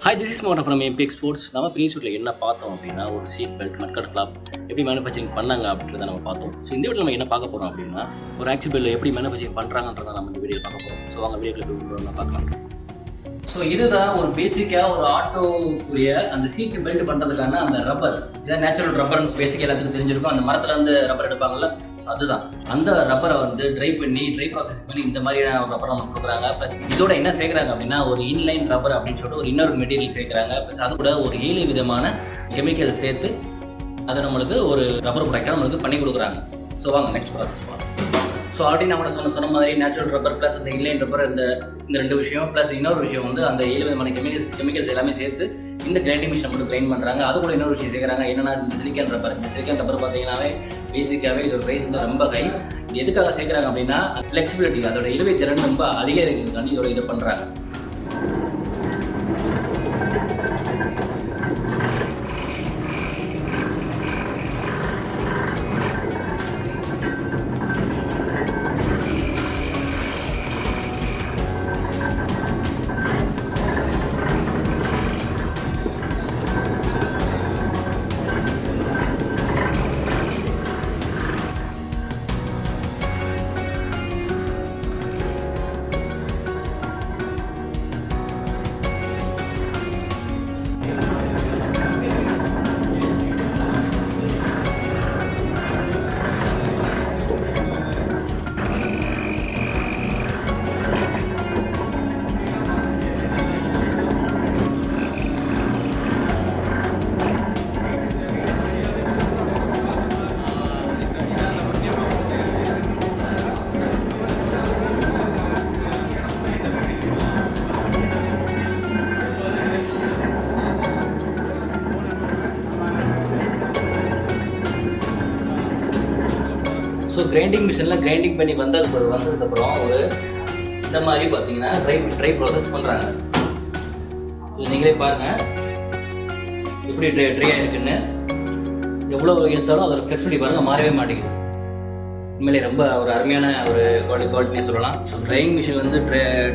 Hi, this is motor from MP exports. நம்ம ப்ரீஷூட்டில் என்ன பார்த்தோம் அப்படின்னா, ஒரு சீட் பெல்ட் மட்கட் ஃப்ளாப் எப்படி மேனுஃபேக்சரிங் பண்ணாங்க அப்படின்றத நம்ம பார்த்தோம். ஸோ இந்த வீடியோ நம்ம என்ன பார்க்க போகிறோம் அப்படின்னா, ஒரு ஆக்சில் பெல்ட் எப்படி மேனுஃபேக்சரிங் பண்ணுறாங்கன்றதை நம்ம இந்த வீடியோ பார்க்க போகிறோம். ஸோ அவங்க வீடியோவில் பார்க்கலாம். ஸோ இதுதான் ஒரு பேசிக்காக ஒரு ஆட்டோக்குரிய அந்த சீட்டு பெல்ட் பண்ணுறதுக்கான அந்த ரப்பர். இதான் நேச்சுரல் ரப்பர்னு பேசிக்காக எல்லாத்துக்கும் தெரிஞ்சிருக்கும். அந்த மரத்தில் வந்து ரப்பர் எடுப்பாங்கல்ல, ஸோ அதுதான் அந்த ரப்பரை வந்து ட்ரை ப்ராசஸ் பண்ணி இந்த மாதிரியான ஒரு ரப்பரை நம்ம கொடுக்குறாங்க. ப்ளஸ் இதோட என்ன சேர்க்குறாங்க அப்படின்னா, ஒரு இன்லைன் ரப்பர் அப்படின்னு சொல்லிட்டு ஒரு இன்னொரு மெட்டீரியல் சேர்க்குறாங்க. ப்ளஸ் அது கூட ஒரு 7 விதமான கெமிக்கல் சேர்த்து அதை நம்மளுக்கு ஒரு ரப்பர் ப்ராடக்டாக நம்மளுக்கு பண்ணி கொடுக்குறாங்க. ஸோ வாங்க நெக்ஸ்ட் ப்ராசஸ் பண்ணலாம். ஸோ ஆல்ரெடி நம்ம சொன்ன மாதிரி நேச்சுரல் ரப்பர் ப்ளஸ் இந்த இன்லைன் ரப்பர் இந்த 2 விஷயம் ப்ளஸ் இன்னொரு விஷயம் வந்து அந்த 7 விதமான கெமிக்கல்ஸ் எல்லாமே சேர்த்து இந்த கிரைண்டிங் மிஷின் மட்டும் கிரைண்ட் பண்ணுறாங்க. அது கூட இன்னொரு விஷயம் சேர்க்குறாங்க. என்னன்னா இந்த சிலிக்கான் ரப்பர் பார்த்தீங்கன்னாவே பேசிக்காகவே இதோட ப்ரைஸ் வந்து ரொம்ப ஹை. இது எதுக்காக சேர்க்குறாங்க அப்படின்னா, ஃப்ளெக்சிபிலிட்டி அதோட இழுவை திறன் ரொம்ப அதிகம் இருக்கிறதுக்காண்டி இதோட இதை பண்ணுறாங்க. ஸோ கிரைண்டிங் மிஷினில் கிரைண்டிங் பண்ணி வந்ததுக்கப்புறம் ஒரு இந்த மாதிரி பார்த்தீங்கன்னா ட்ரை ப்ராசஸ் பண்ணுறாங்க. ஸோ நீங்களே பாருங்கள் எப்படி ட்ரை ஆகிருக்குன்னு. எவ்வளோ எடுத்தாலும் அதோட ஃப்ளெக்சிபிலிட்டி பாருங்கள், மாறவே மாட்டேங்குது. உண்மையிலே ரொம்ப ஒரு அருமையான ஒரு குவாலிட்டினே சொல்லலாம். ஸோ ட்ரையிங் மிஷின் வந்து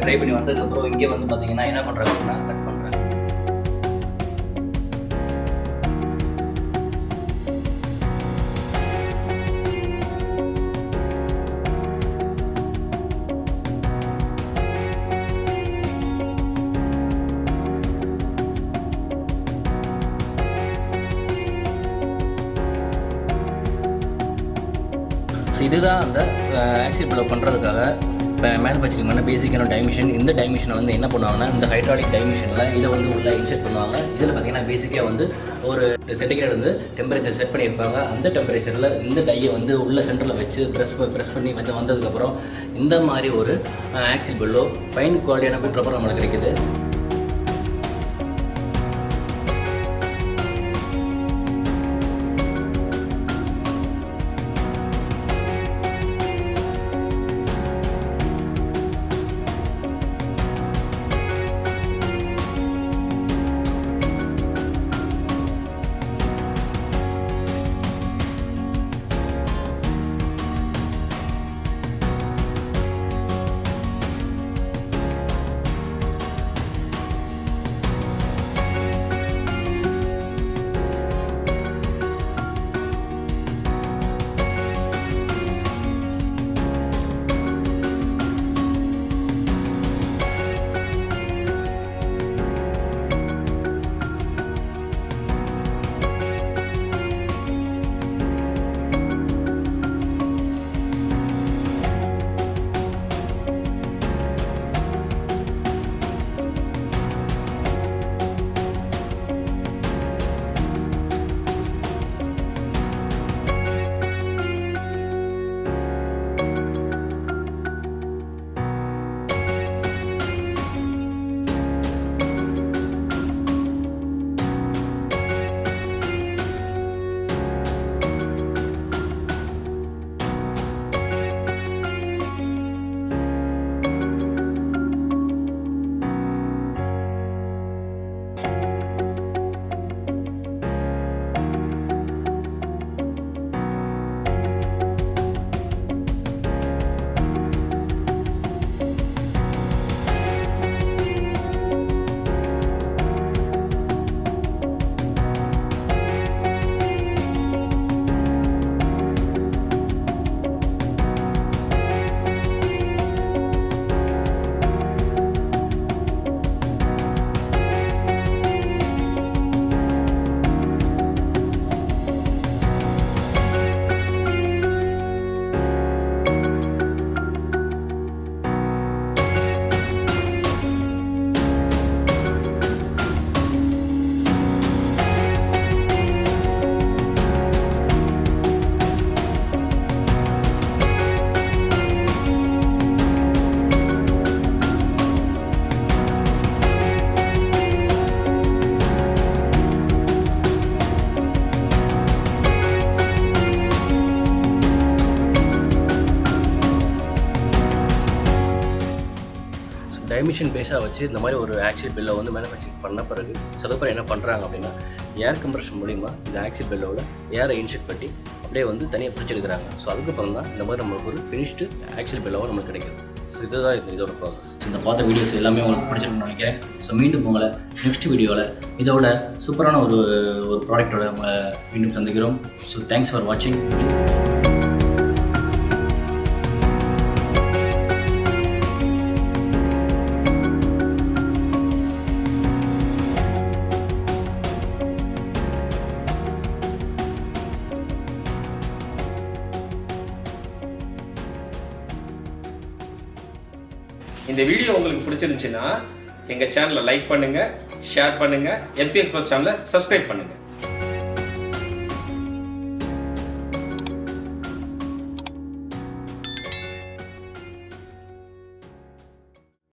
ட்ரை பண்ணி வந்ததுக்கப்புறம் இங்கே வந்து பார்த்தீங்கன்னா என்ன பண்ணுறாங்கன்னா கட் பண்ணுறாங்க. ஸோ இதுதான் அந்த ஆக்சில் பெல்லோ பண்ணுறதுக்காக இப்போ மேனுஃபேக்சரிங் பண்ண பேசிக்கான டைமிஷன். இந்த டைமிஷனை வந்து என்ன பண்ணுவாங்கன்னா, இந்த ஹைட்ராலிக் டைமிஷனில் இதை வந்து உள்ளே இன்செர்ட் பண்ணுவாங்க. இதில் பார்த்தீங்கன்னா பேசிக்காக வந்து ஒரு சென்டிகிரேட் வந்து டெம்பரேச்சர் செட் பண்ணியிருப்பாங்க. அந்த டெம்பரேச்சரில் இந்த டையை வந்து உள்ள சென்டரில் வச்சு ப்ரெஸ் பண்ணி வந்ததுக்கப்புறம் இந்த மாதிரி ஒரு ஆக்சில் பெல்லோ ஃபைன் குவாலிட்டியான பெல்ட் ரப்பர் நம்மளுக்கு கிடைக்குது. எமிஷன் பேஸாக வச்சு இந்த மாதிரி ஒரு ஆக்சில் பெல்லோ வந்து மேனுஃபேக்சரிங் பண்ண பிறகு சில பேர் என்ன பண்ணுறாங்க அப்படின்னா ஏர் கம்ப்ரெஷன் மூலிமா இந்த ஆக்சில் பெல்லோவில் ஏரை இன்செக்ட் பண்ணி அப்படியே வந்து தனியாக பிடிச்செடுக்கிறாங்க. ஸோ அதுக்கப்புறம் தான் இந்த மாதிரி நம்மளுக்கு ஒரு ஃபினிஷ்டு ஆக்சில் பெல்லோவாக நம்மளுக்கு கிடைக்குது. ஸோ இதுதான் இதோட ப்ராசஸ். இந்த பார்த்த வீடியோஸ் எல்லாமே உங்களுக்கு பிடிச்சிருக்குன்னு நினைக்கிறேன். ஸோ மீண்டும் உங்களை நெக்ஸ்ட் வீடியோவில் இதோட சூப்பரான ஒரு ப்ராடக்டோட உங்களை மீண்டும் சந்திக்கிறோம். ஸோ தேங்க்ஸ் ஃபார் வாட்சிங். ப்ளீஸ் இந்த வீடியோ உங்களுக்கு பிடிச்சிருந்துச்சுன்னா எங்கள் சேனலை லைக் பண்ணுங்கள், ஷேர் பண்ணுங்கள், MP Express சேனலை சப்ஸ்கிரைப் பண்ணுங்கள்.